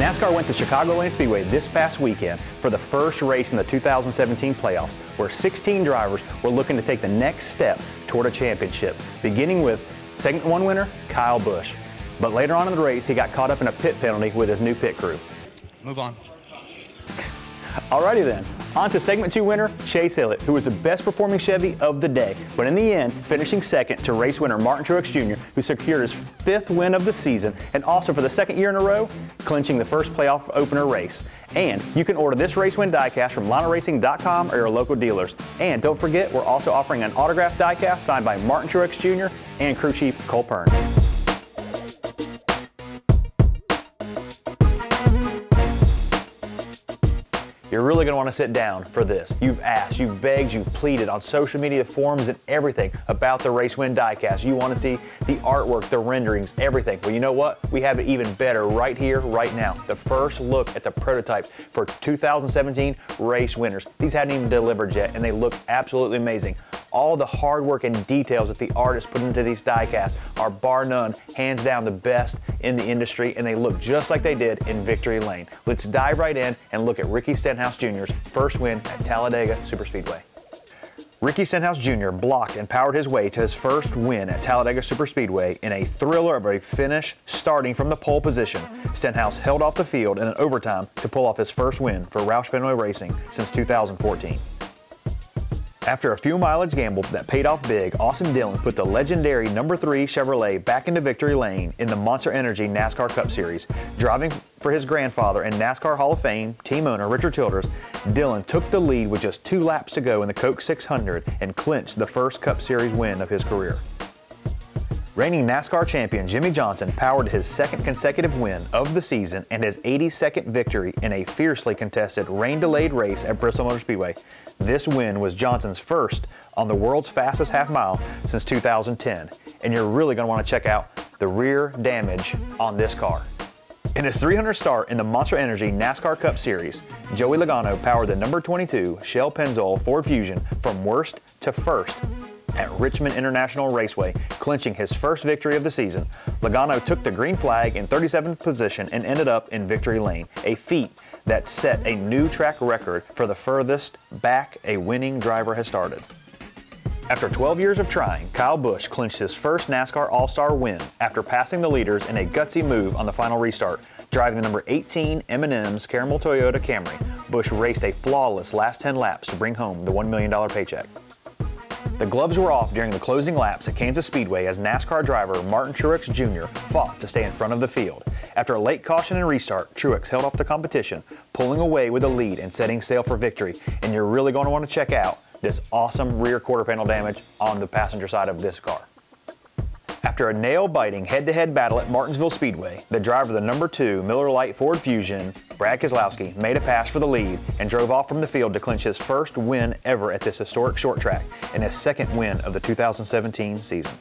NASCAR went to Chicagoland Speedway this past weekend for the first race in the 2017 playoffs, where 16 drivers were looking to take the next step toward a championship, beginning with segment 1 winner Kyle Busch. But later on in the race, he got caught up in a pit penalty with his new pit crew. Move on. Alrighty then, on to segment 2 winner Chase Elliott, who was the best performing Chevy of the day, but in the end, finishing second to race winner Martin Truex Jr., who secured his 5th win of the season, and also for the 2nd year in a row, clinching the first playoff opener race. And you can order this race win diecast from LanaRacing.com or your local dealers. And don't forget, we're also offering an autographed diecast signed by Martin Truex Jr. and crew chief Cole Pearn. You're really going to want to sit down for this. You've asked, you've begged, you've pleaded on social media forums and everything about the Race Win diecast. You want to see the artwork, the renderings, everything. Well, you know what? We have it even better right here, right now. The first look at the prototypes for 2017 race winners. These hadn't even delivered yet, and they look absolutely amazing. All the hard work and details that the artists put into these diecasts are bar none, hands down the best in the industry, and they look just like they did in Victory Lane. Let's dive right in and look at Ricky Stenhouse Jr.'s first win at Talladega Superspeedway. Ricky Stenhouse Jr. blocked and powered his way to his first win at Talladega Superspeedway in a thriller of a finish starting from the pole position. Stenhouse held off the field in an overtime to pull off his first win for Roush Fenway Racing since 2014. After a few mileage gamble that paid off big, Austin Dillon put the legendary number 3 Chevrolet back into victory lane in the Monster Energy NASCAR Cup Series. Driving for his grandfather and NASCAR Hall of Fame team owner Richard Childress, Dillon took the lead with just 2 laps to go in the Coke 600 and clinched the first Cup Series win of his career. Reigning NASCAR champion Jimmie Johnson powered his 2nd consecutive win of the season and his 82nd victory in a fiercely contested rain-delayed race at Bristol Motor Speedway. This win was Johnson's first on the world's fastest half mile since 2010, and you're really going to want to check out the rear damage on this car. In his 300th start in the Monster Energy NASCAR Cup Series, Joey Logano powered the number 22 Shell Pennzoil Ford Fusion from worst to first at Richmond International Raceway, clinching his first victory of the season. Logano took the green flag in 37th position and ended up in victory lane, a feat that set a new track record for the furthest back a winning driver has started. After 12 years of trying, Kyle Busch clinched his first NASCAR All-Star win after passing the leaders in a gutsy move on the final restart. Driving the number 18 M&M's Caramel Toyota Camry, Busch raced a flawless last 10 laps to bring home the $1 million paycheck. The gloves were off during the closing laps at Kansas Speedway as NASCAR driver Martin Truex Jr. fought to stay in front of the field. After a late caution and restart, Truex held off the competition, pulling away with a lead and setting sail for victory. And you're really going to want to check out this awesome rear quarter panel damage on the passenger side of this car. After a nail-biting head-to-head battle at Martinsville Speedway, the driver of the number 2 Miller Lite Ford Fusion, Brad Keselowski, made a pass for the lead and drove off from the field to clinch his first win ever at this historic short track and his 2nd win of the 2017 season.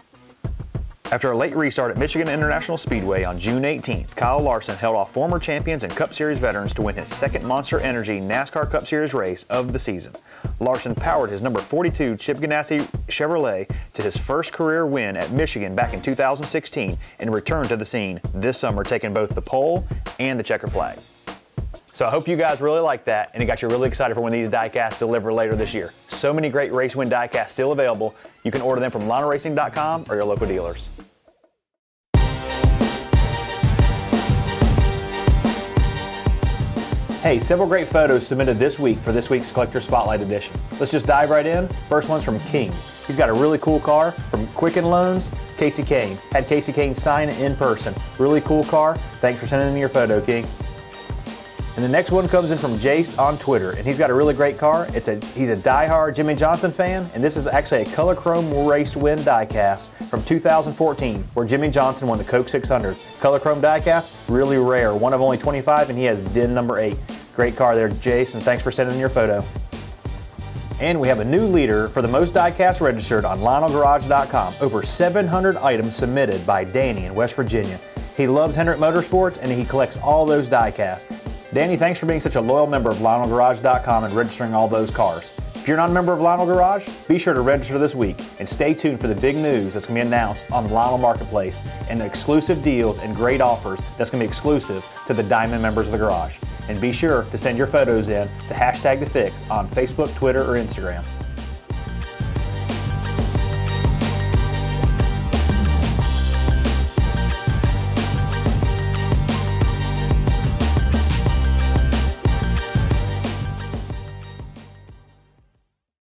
After a late restart at Michigan International Speedway on June 18th, Kyle Larson held off former champions and Cup Series veterans to win his 2nd Monster Energy NASCAR Cup Series race of the season. Larson powered his number 42 Chip Ganassi Chevrolet to his first career win at Michigan back in 2016 and returned to the scene this summer, taking both the pole and the checker flag. So I hope you guys really like that and it got you really excited for when these diecasts deliver later this year. So many great Race Win diecasts still available. You can order them from LanaRacing.com or your local dealers. Hey, several great photos submitted this week for this week's Collector Spotlight edition. Let's just dive right in. First one's from King. He's got a really cool car from Quicken Loans, Casey Kane. Had Casey Kane sign it in person. Really cool car. Thanks for sending in your photo, King. And the next one comes in from Jace on Twitter, and he's got a really great car. He's a die-hard Jimmie Johnson fan, and this is actually a color chrome race win diecast from 2014, where Jimmie Johnson won the Coke 600. Color chrome diecast, really rare, one of only 25, and he has DIN number 8. Great car there, Jace, and thanks for sending in your photo. And we have a new leader for the most diecasts registered on LionelGarage.com. Over 700 items submitted by Danny in West Virginia. He loves Hendrick Motorsports, and he collects all those diecasts. Danny, thanks for being such a loyal member of LionelGarage.com and registering all those cars. If you're not a member of Lionel Garage, be sure to register this week and stay tuned for the big news that's going to be announced on the Lionel Marketplace and the exclusive deals and great offers that's going to be exclusive to the Diamond members of the garage. And be sure to send your photos in to #TheFix on Facebook, Twitter, or Instagram.